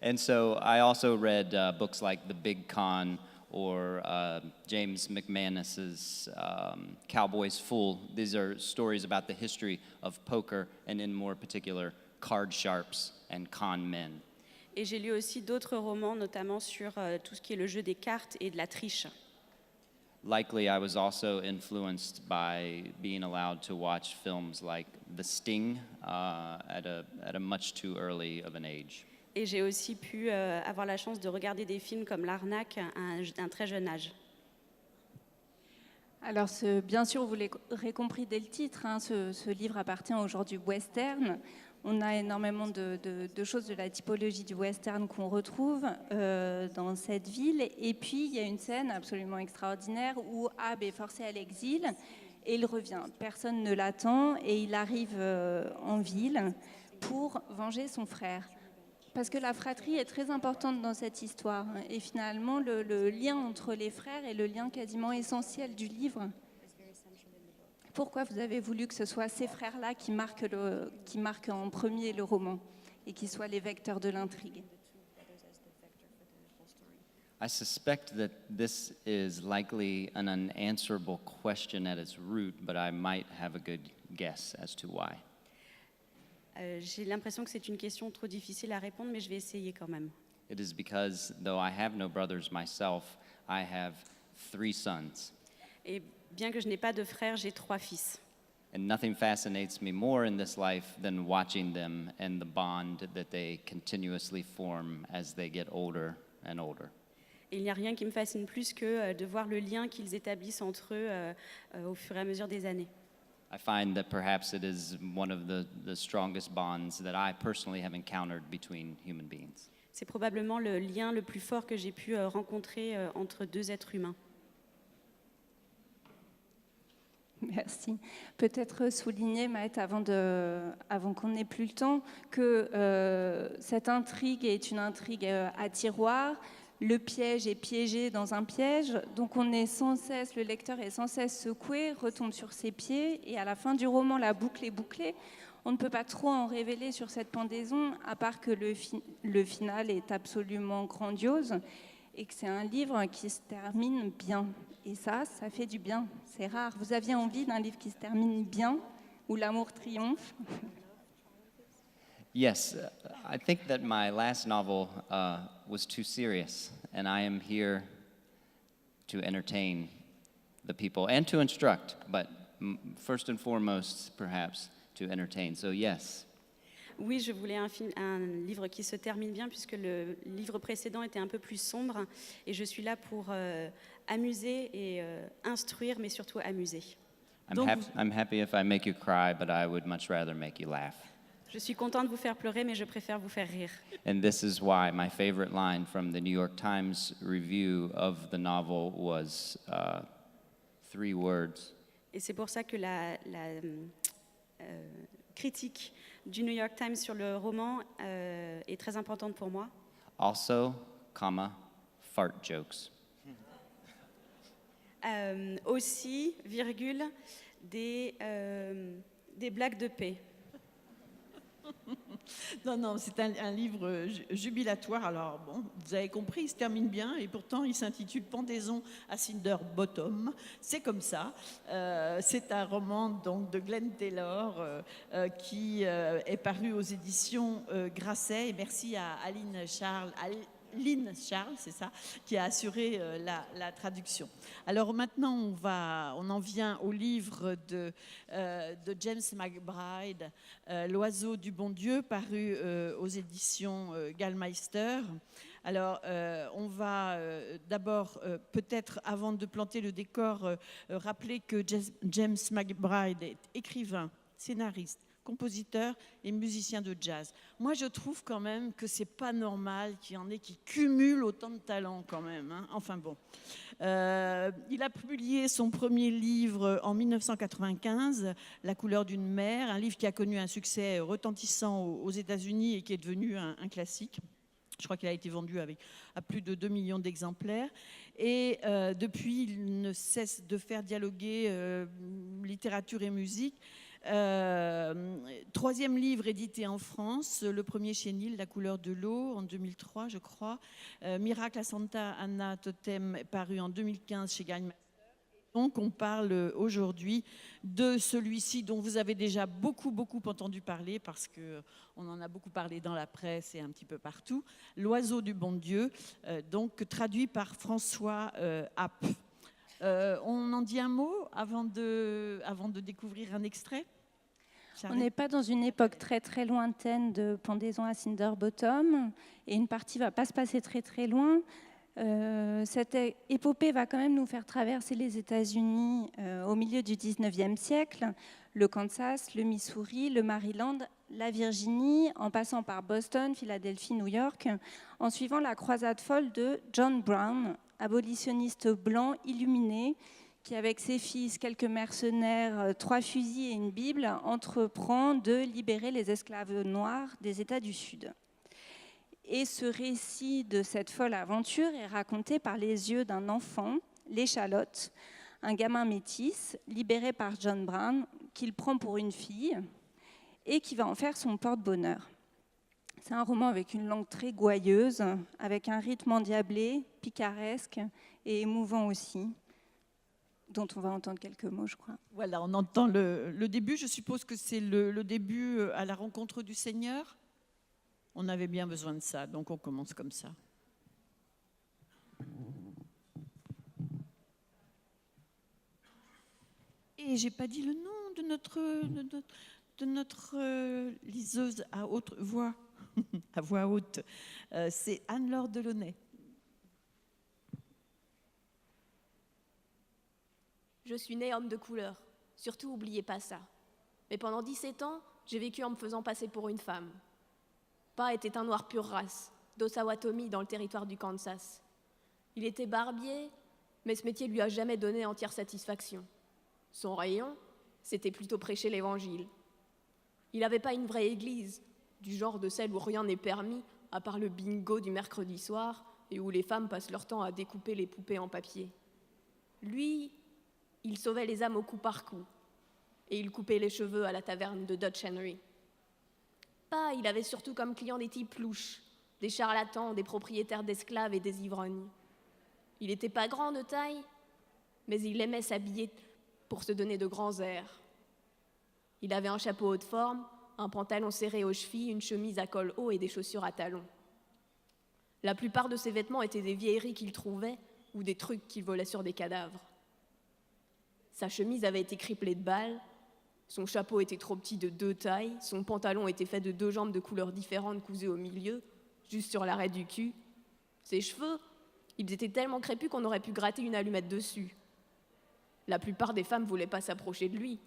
And so I also read books like The Big Con or James McManus's Cowboy's Fool. These are stories about the history of poker and in more particular card sharps and con men. Et j'ai lu aussi d'autres romans, notamment sur tout ce qui est le jeu des cartes et de la triche. Likely, I was also influenced by being allowed to watch films like The Sting at a much too early of an age. Et j'ai aussi pu avoir la chance de regarder des films comme L'Arnaque à un très jeune âge. Alors, bien sûr, vous l'aurez compris dès le titre, hein, ce livre appartient au genre du western. On a énormément de choses de la typologie du western qu'on retrouve dans cette ville. Et puis, il y a une scène absolument extraordinaire où Abe est forcé à l'exil et il revient. Personne ne l'attend et il arrive en ville pour venger son frère. Parce que la fratrie est très importante dans cette histoire. Et finalement, le lien entre les frères est le lien quasiment essentiel du livre. Pourquoi vous avez voulu que ce soit ces frères-là qui marquent en premier le roman et qui soient les vecteurs de l'intrigue? I suspect that this is likely an unanswerable question at its root, but I might have a good guess as to why. J'ai l'impression que c'est une question trop difficile à répondre, mais je vais essayer quand même. It is because, though I have no brothers myself, I have 3 sons. Et bien que je n'ai pas de frères, j'ai 3 fils. And nothing fascinates me more in this life than watching them and the bond that they continuously form as they get older and older. Et il n'y a rien qui me fascine plus que de voir le lien qu'ils établissent entre eux au fur et à mesure des années. I find that perhaps it is one of the strongest bonds that I personally have encountered between human beings. C'est probablement le lien le plus fort que j'ai pu rencontrer entre 2 êtres humains. Merci. Peut-être souligner, Maët, avant qu'on n'ait plus le temps, que cette intrigue est une intrigue à tiroir. Le piège est piégé dans un piège, donc le lecteur est sans cesse secoué, retombe sur ses pieds, et à la fin du roman, la boucle est bouclée. On ne peut pas trop en révéler sur cette pendaison, à part que le final est absolument grandiose, et que c'est un livre qui se termine bien. Et ça fait du bien, c'est rare. Vous aviez envie d'un livre qui se termine bien, où l'amour triomphe? Yes, I think that my last novel was too serious, and I am here to entertain the people and to instruct, but first and foremost, perhaps, to entertain. So yes. Oui, je voulais un livre qui se termine bien, puisque le livre précédent était un peu plus sombre, et je suis là pour amuser et instruire, mais surtout amuser. I'm happy if I make you cry, but I would much rather make you laugh. Je suis contente de vous faire pleurer, mais je préfère vous faire rire. And this is why my favorite line from the New York Times review of the novel was 3 words. Et c'est pour ça que la critique du New York Times sur le roman est très importante pour moi. Also, fart jokes. Aussi, virgule, des blagues de paix. Non, c'est un livre jubilatoire. Alors, bon, vous avez compris, il se termine bien et pourtant il s'intitule Pendaison à Cinder Bottom. C'est comme ça. C'est un roman donc, de Glenn Taylor qui est paru aux éditions Grasset. Et merci à Aline Lynn Charles, c'est ça, qui a assuré la traduction. Alors maintenant, on en vient au livre de James McBride, L'oiseau du bon Dieu, paru aux éditions Gallmeister. Alors, on va d'abord, peut-être avant de planter le décor, rappeler que James McBride est écrivain, scénariste, compositeur et musicien de jazz. Moi, je trouve quand même que c'est pas normal qu'il y en ait qui cumulent autant de talents quand même, hein. Enfin bon. Il a publié son premier livre en 1995, La couleur d'une mer, un livre qui a connu un succès retentissant aux États-Unis et qui est devenu un classique. Je crois qu'il a été vendu à plus de 2 millions d'exemplaires. Et depuis, il ne cesse de faire dialoguer littérature et musique. Troisième livre édité en France, le premier chez Nil, La couleur de l'eau, en 2003, je crois. Miracle à Santa Anna Totem, paru en 2015 chez Gallmeister. Donc, on parle aujourd'hui de celui-ci dont vous avez déjà beaucoup entendu parler parce qu'on en a beaucoup parlé dans la presse et un petit peu partout. L'oiseau du bon Dieu, donc traduit par François App. On en dit un mot avant de découvrir un extrait ? On n'est pas dans une époque très lointaine de pendaison à Cinder Bottom et une partie ne va pas se passer très loin. Cette épopée va quand même nous faire traverser les États-Unis au milieu du 19e siècle, le Kansas, le Missouri, le Maryland, la Virginie, en passant par Boston, Philadelphie, New York, en suivant la croisade folle de John Brown, abolitionniste blanc illuminé, qui, avec ses fils, quelques mercenaires, 3 fusils et une Bible, entreprend de libérer les esclaves noirs des États du Sud. Et ce récit de cette folle aventure est raconté par les yeux d'un enfant, l'échalote, un gamin métis, libéré par John Brown, qu'il prend pour une fille et qui va en faire son porte-bonheur. C'est un roman avec une langue très gouailleuse, avec un rythme endiablé, picaresque et émouvant aussi, dont on va entendre quelques mots, je crois. Voilà, on entend le début. Je suppose que c'est le début à la rencontre du Seigneur. On avait bien besoin de ça, donc on commence comme ça. Et j'ai pas dit le nom de notre liseuse à haute voix, à voix haute. C'est Anne-Laure Delaunay. Je suis née homme de couleur, surtout oubliez pas ça. Mais pendant 17 ans, j'ai vécu en me faisant passer pour une femme. Pa était un noir pure race, d'Osawatomie dans le territoire du Kansas. Il était barbier, mais ce métier lui a jamais donné entière satisfaction. Son rayon, c'était plutôt prêcher l'évangile. Il n'avait pas une vraie église, du genre de celle où rien n'est permis, à part le bingo du mercredi soir, et où les femmes passent leur temps à découper les poupées en papier. Lui, il sauvait les âmes au coup par coup, et il coupait les cheveux à la taverne de Dutch Henry. Pa, il avait surtout comme clients des types louches, des charlatans, des propriétaires d'esclaves et des ivrognes. Il n'était pas grand de taille, mais il aimait s'habiller pour se donner de grands airs. Il avait un chapeau haut de forme, un pantalon serré aux chevilles, une chemise à col haut et des chaussures à talons. La plupart de ses vêtements étaient des vieilleries qu'il trouvait ou des trucs qu'il volait sur des cadavres. Sa chemise avait été criblée de balles, son chapeau était trop petit de 2 tailles, son pantalon était fait de 2 jambes de couleurs différentes cousées au milieu, juste sur l'arrêt du cul. Ses cheveux, ils étaient tellement crépus qu'on aurait pu gratter une allumette dessus. La plupart des femmes ne voulaient pas s'approcher de lui,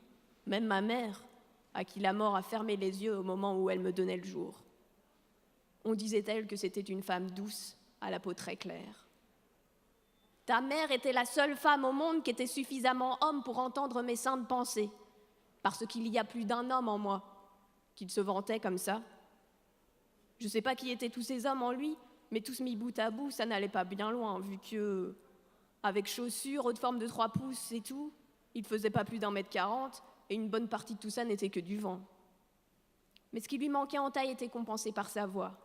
même ma mère, à qui la mort a fermé les yeux au moment où elle me donnait le jour. On disait-elle que c'était une femme douce, à la peau très claire. Ta mère était la seule femme au monde qui était suffisamment homme pour entendre mes saintes pensées, parce qu'il y a plus d'un homme en moi, qu'il se vantait comme ça. Je ne sais pas qui étaient tous ces hommes en lui, mais tous mis bout à bout, ça n'allait pas bien loin, vu que, avec chaussures, haute forme de 3 pouces et tout, il ne faisait pas plus d'1m40, et une bonne partie de tout ça n'était que du vent. Mais ce qui lui manquait en taille était compensé par sa voix.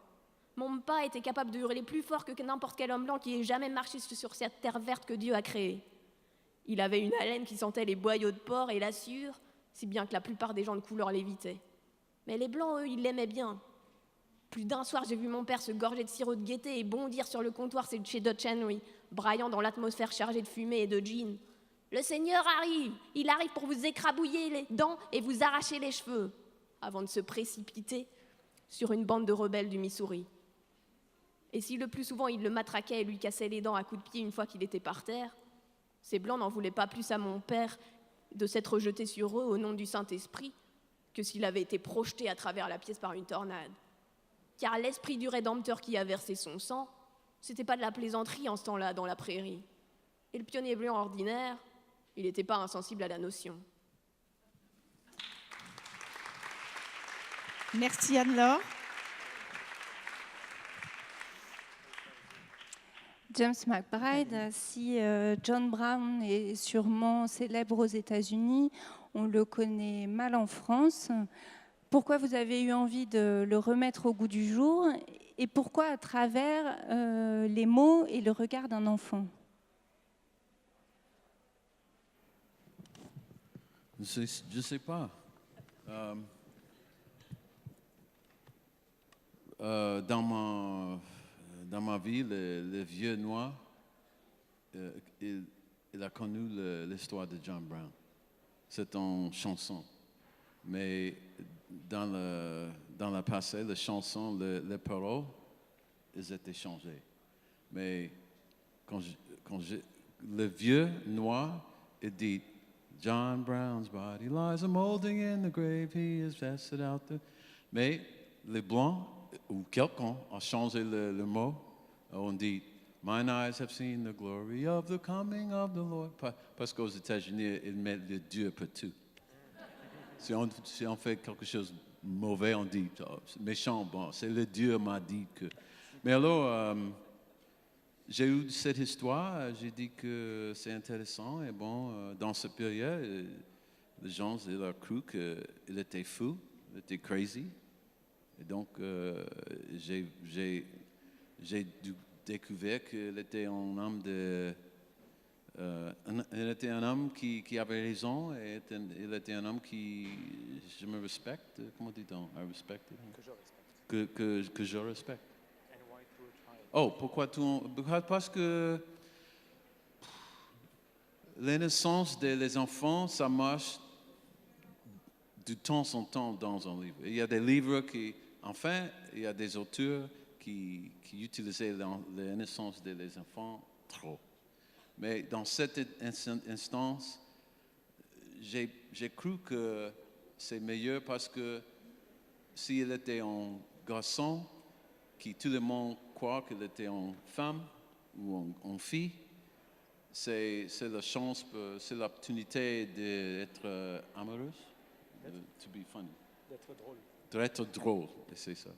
Mon pa était capable de hurler plus fort que n'importe quel homme blanc qui ait jamais marché sur cette terre verte que Dieu a créée. Il avait une haleine qui sentait les boyaux de porc et la sueur, si bien que la plupart des gens de couleur l'évitaient. Mais les blancs, eux, ils l'aimaient bien. Plus d'un soir, j'ai vu mon père se gorger de sirop de gaieté et bondir sur le comptoir chez Dutch Henry, braillant dans l'atmosphère chargée de fumée et de gin. « Le Seigneur arrive! Il arrive pour vous écrabouiller les dents et vous arracher les cheveux !» avant de se précipiter sur une bande de rebelles du Missouri. Et si le plus souvent il le matraquait et lui cassait les dents à coups de pied une fois qu'il était par terre, ces blancs n'en voulaient pas plus à mon père de s'être jeté sur eux au nom du Saint-Esprit que s'il avait été projeté à travers la pièce par une tornade. Car l'esprit du Rédempteur qui a versé son sang, c'était pas de la plaisanterie en ce temps-là dans la prairie. Et le pionnier blanc ordinaire, il n'était pas insensible à la notion. Merci Anne-Laure. James McBride, si John Brown est sûrement célèbre aux États-Unis, on le connaît mal en France. Pourquoi vous avez eu envie de le remettre au goût du jour et pourquoi à travers les mots et le regard d'un enfant? Je sais pas. Dans ma vie, le vieux noir, il a connu l'histoire de John Brown. C'est une chanson. Mais dans le passé, les chansons, les paroles, ils étaient changées. Mais le vieux noir, il dit John Brown's body lies a molding in the grave, he is vested out there. Mais les blancs, ou quelqu'un a changé le mot, on dit Mine eyes have seen the glory of the coming of the Lord. Parce qu'aux États-Unis, ils mettent le Dieu partout. Si on fait quelque chose de mauvais, on dit méchant, bon, c'est le Dieu m'a dit que. Mais alors, j'ai eu cette histoire, j'ai dit que c'est intéressant, et bon, dans cette période, les gens ils ont cru qu'il était fou, il était crazy. Et donc, j'ai découvert qu'il était un homme il était un homme qui avait raison, et il était un homme qui, je me respecte, comment dit-on? I respect him. Que je respecte. Oh, pourquoi parce que la naissance des enfants, ça marche de temps en temps dans un livre. Il y a des livres qui, enfin, il y a des auteurs qui utilisaient la naissance des enfants trop. Mais dans cette instance, j'ai cru que c'est meilleur parce que s'il était un garçon, qui tout le monde croit qu'il était une femme ou une fille, c'est la chance, c'est l'opportunité d'être amoureuse, to be funny. D'être drôle, et c'est ça.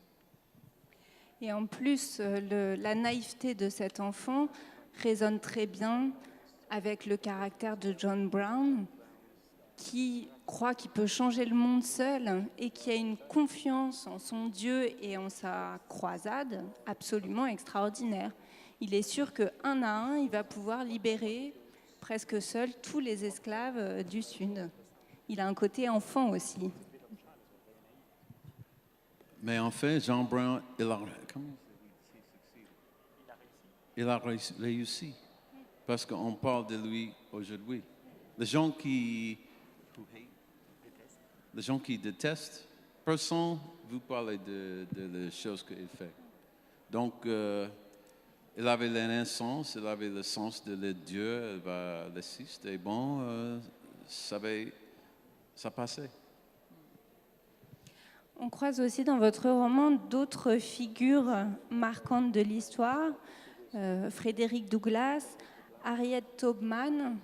Et en plus, la naïveté de cet enfant résonne très bien avec le caractère de John Brown, qui croit qu'il peut changer le monde seul et qui a une confiance en son Dieu et en sa croisade absolument extraordinaire. Il est sûr qu'un à un, il va pouvoir libérer presque seul tous les esclaves du Sud. Il a un côté enfant aussi. Mais en fait, John Brown, il a réussi. Parce qu'on parle de lui aujourd'hui. Les gens qui détestent, personne ne vous parle de choses qu'il fait. Donc, il avait l'innocence, il avait le sens de Dieu, il va l'assister. Et bon, ça passait. On croise aussi dans votre roman d'autres figures marquantes de l'histoire. Frédéric Douglass, Harriet Tubman,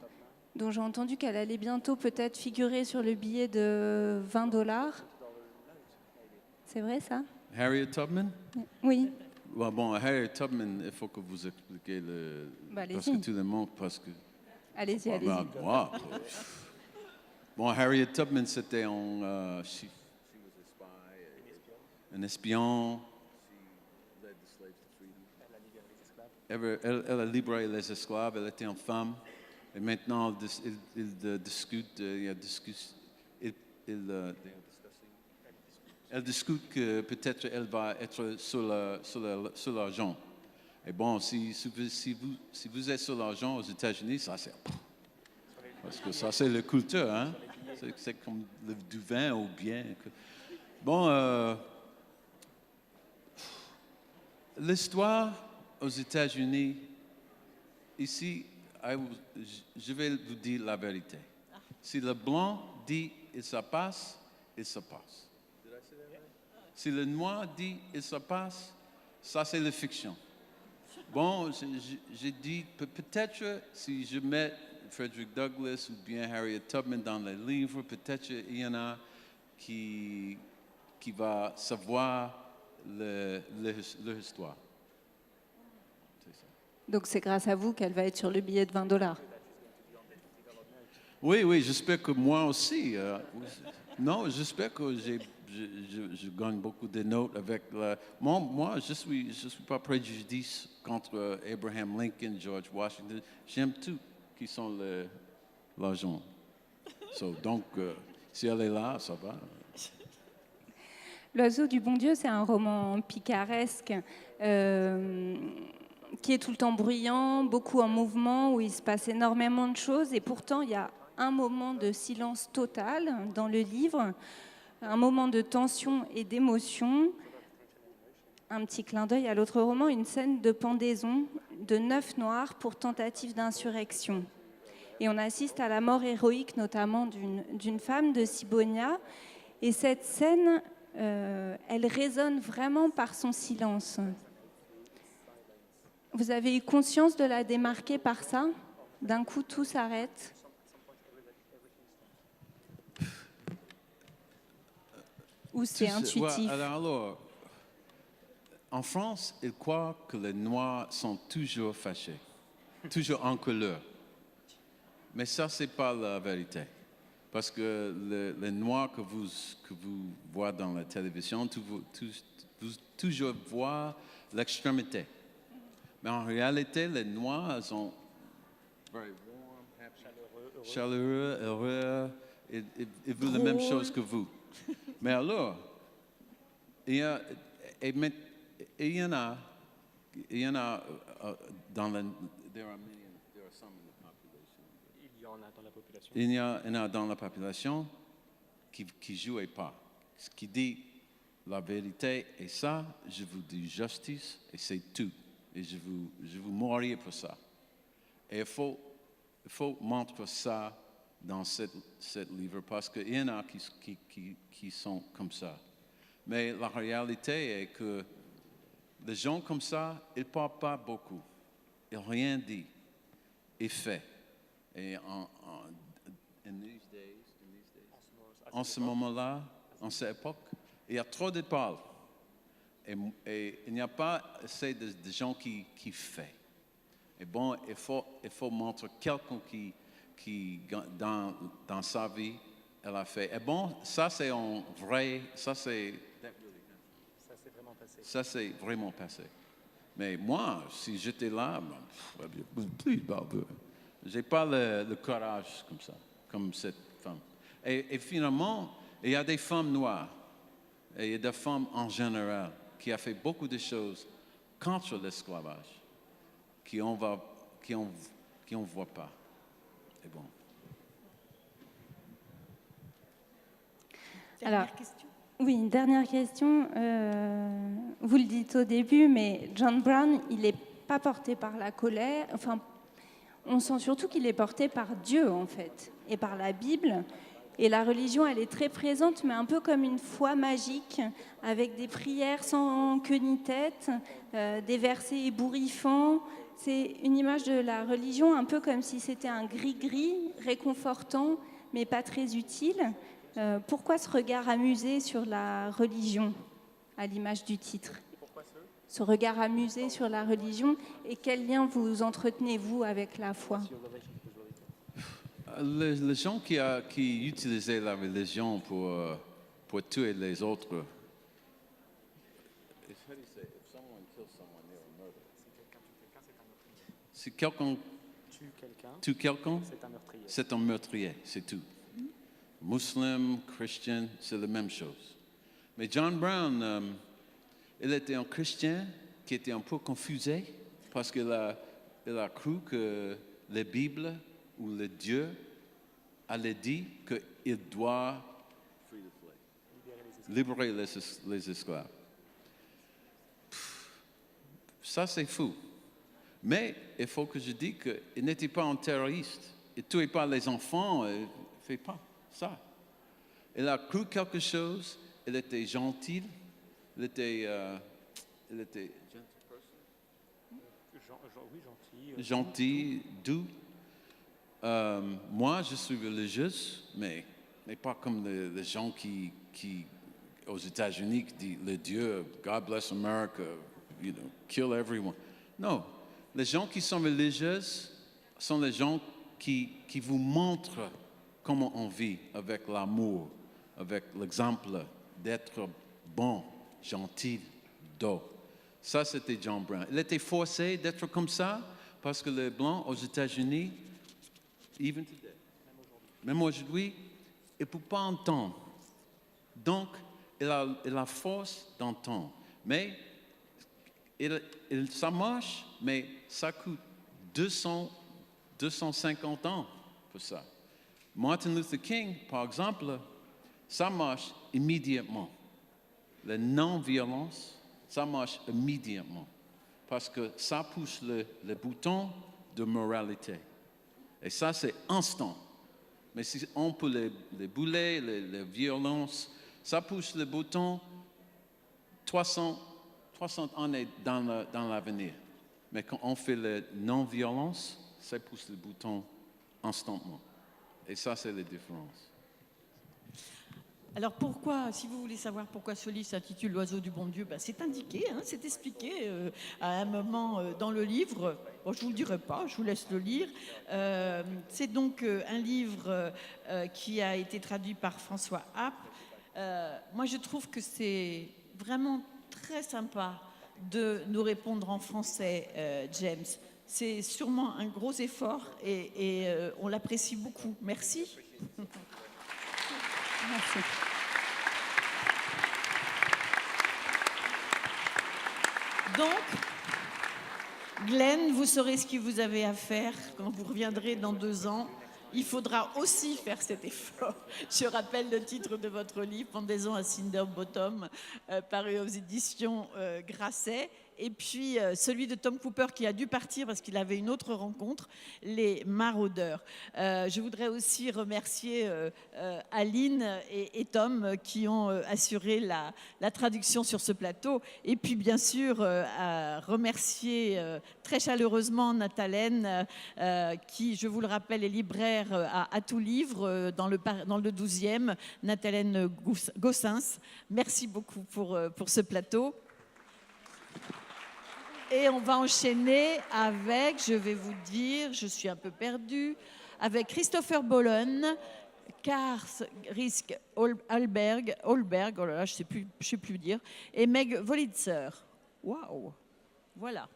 dont j'ai entendu qu'elle allait bientôt peut-être figurer sur le billet de $20. C'est vrai ça? Harriet Tubman? Oui. Ouais, bon, Harriet Tubman, il faut que vous expliquiez parce que tout le monde, parce que... Allez-y. Wow. Bon, Harriet Tubman, c'était un espion. Elle a libéré les esclaves, elle était une femme. Et maintenant, il discute, elle discute que peut-être elle va être sur l'argent. Et bon, si vous êtes sur l'argent aux États-Unis, ça c'est... Parce que ça c'est la culture, hein? C'est comme du vin ou bien... Bon, l'histoire aux États-Unis, ici, je vais vous dire la vérité. Si le blanc dit « il se passe », il se passe. Si le noir dit « il se passe », ça c'est la fiction. Bon, j'ai dit peut-être si je mets Frederick Douglass ou bien Harriet Tubman dans les livres, peut-être il y en a qui va savoir leur histoire. Donc c'est grâce à vous qu'elle va être sur le billet de $20. Oui, j'espère que moi aussi. Non, j'espère que je gagne beaucoup de notes avec la... Moi, je suis pas préjudice contre Abraham Lincoln, George Washington. J'aime tout qui sont l'argent. Donc, si elle est là, ça va. L'Oiseau du bon Dieu, c'est un roman picaresque qui est tout le temps bruyant, beaucoup en mouvement, où il se passe énormément de choses. Et pourtant, il y a un moment de silence total dans le livre, un moment de tension et d'émotion. Un petit clin d'œil à l'autre roman, une scène de pendaison de 9 noirs pour tentative d'insurrection. Et on assiste à la mort héroïque, notamment d'une femme, de Sibonia. Et cette scène, elle résonne vraiment par son silence. Vous avez eu conscience de la démarquer par ça? D'un coup, tout s'arrête. Ou c'est intuitif? Alors, en France, ils croient que les Noirs sont toujours fâchés, toujours en couleur. Mais ça, ce n'est pas la vérité. Parce que les Noirs que vous voyez dans la télévision, vous toujours voyez l'extrémité. Mais en réalité, les Noirs sont very warm, happy, chaleureux, heureux, ils veulent la même chose que vous. Mais alors, il y en a dans la... Il y en a dans la population qui ne jouent pas, qui dit la vérité et ça, je vous dis justice et c'est tout. Et je vous mourir pour ça. Et il faut montrer ça dans ce livre parce qu'il y en a qui sont comme ça. Mais la réalité est que les gens comme ça, ils ne parlent pas beaucoup. Ils n'ont rien dit. Ils font. Et en ce moment-là, en cette époque, il y a trop de paroles. Et il n'y a pas assez de gens qui font. Et bon, il faut montrer quelqu'un qui dans sa vie, elle a fait. Et bon, ça c'est en vrai, ça c'est vraiment passé. Mais moi, si j'étais là, je n'ai pas le courage comme ça, comme cette femme. Et finalement, il y a des femmes noires, et il y a des femmes en général, qui a fait beaucoup de choses contre l'esclavage, qu'on ne voit pas. Et bon. Dernière question. Oui, une dernière question. Vous le dites au début, mais John Brown, il n'est pas porté par la colère. Enfin, on sent surtout qu'il est porté par Dieu, en fait, et par la Bible. Et la religion, elle est très présente, mais un peu comme une foi magique, avec des prières sans queue ni tête, des versets ébouriffants. C'est une image de la religion, un peu comme si c'était un gris-gris, réconfortant, mais pas très utile. Pourquoi ce regard amusé sur la religion, à l'image du titre? Ce regard amusé sur la religion, et quel lien vous entretenez, vous, avec la foi? Les gens qui utilisaient la religion pour tuer les autres, si quelqu'un tue quelqu'un, c'est un meurtrier, c'est tout. Musulman, chrétien, c'est la même chose. Mais John Brown, il était un chrétien qui était un peu confusé parce qu'il a cru que la Bible ou le Dieu allait dire qu'il doit libérer les esclaves. Ça, c'est fou. Mais il faut que je dise qu'il n'était pas un terroriste. Il ne tuait pas les enfants, il ne fait pas ça. Il a cru quelque chose, il était gentil, il était gentil, doux. Moi, je suis religieuse, mais pas comme les gens qui aux États-Unis, qui disent le Dieu, God bless America, kill everyone. Non, les gens qui sont religieux sont les gens qui vous montrent comment on vit avec l'amour, avec l'exemple d'être bon, gentil, doux. Ça, c'était John Brown. Il était forcé d'être comme ça parce que les Blancs aux États-Unis, même aujourd'hui, ils ne peuvent pas entendre. Donc, il a force d'entendre. Mais ça marche, mais ça coûte 250 ans pour ça. Martin Luther King, par exemple, ça marche immédiatement. La non-violence, ça marche immédiatement. Parce que ça pousse le bouton de moralité. Et ça, c'est instant. Mais si on peut les bouler, les violences, ça pousse le bouton 300 années dans l'avenir. Mais quand on fait la non-violence, ça pousse le bouton instantanément. Et ça, c'est la différence. Alors pourquoi, si vous voulez savoir pourquoi ce livre s'intitule L'oiseau du bon Dieu, c'est indiqué, c'est expliqué à un moment dans le livre. Bon, je ne vous le dirai pas, je vous laisse le lire. C'est donc un livre qui a été traduit par François Happ. Moi, je trouve que c'est vraiment très sympa de nous répondre en français, James. C'est sûrement un gros effort et on l'apprécie beaucoup. Merci. Merci. Donc, Glenn, vous saurez ce que vous avez à faire quand vous reviendrez dans 2 ans. Il faudra aussi faire cet effort. Je rappelle le titre de votre livre, Pendaison à Cinder Bottom, paru aux éditions Grasset. Et puis celui de Tom Cooper qui a dû partir parce qu'il avait une autre rencontre, Les Maraudeurs. Je voudrais aussi remercier Aline et Tom qui ont assuré la traduction sur ce plateau. Et puis bien sûr remercier très chaleureusement Nathalène qui, je vous le rappelle, est libraire à Tout Livre dans le 12e, Nathalène Gossens. Merci beaucoup pour ce plateau. Et on va enchaîner avec, je vais vous dire, je suis un peu perdue, avec Christopher Bollen, Kars Risk Holberg, oh là là, je sais plus dire, et Meg Wolitzer. Waouh, voilà.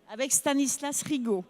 Avec Stanislas Rigaud.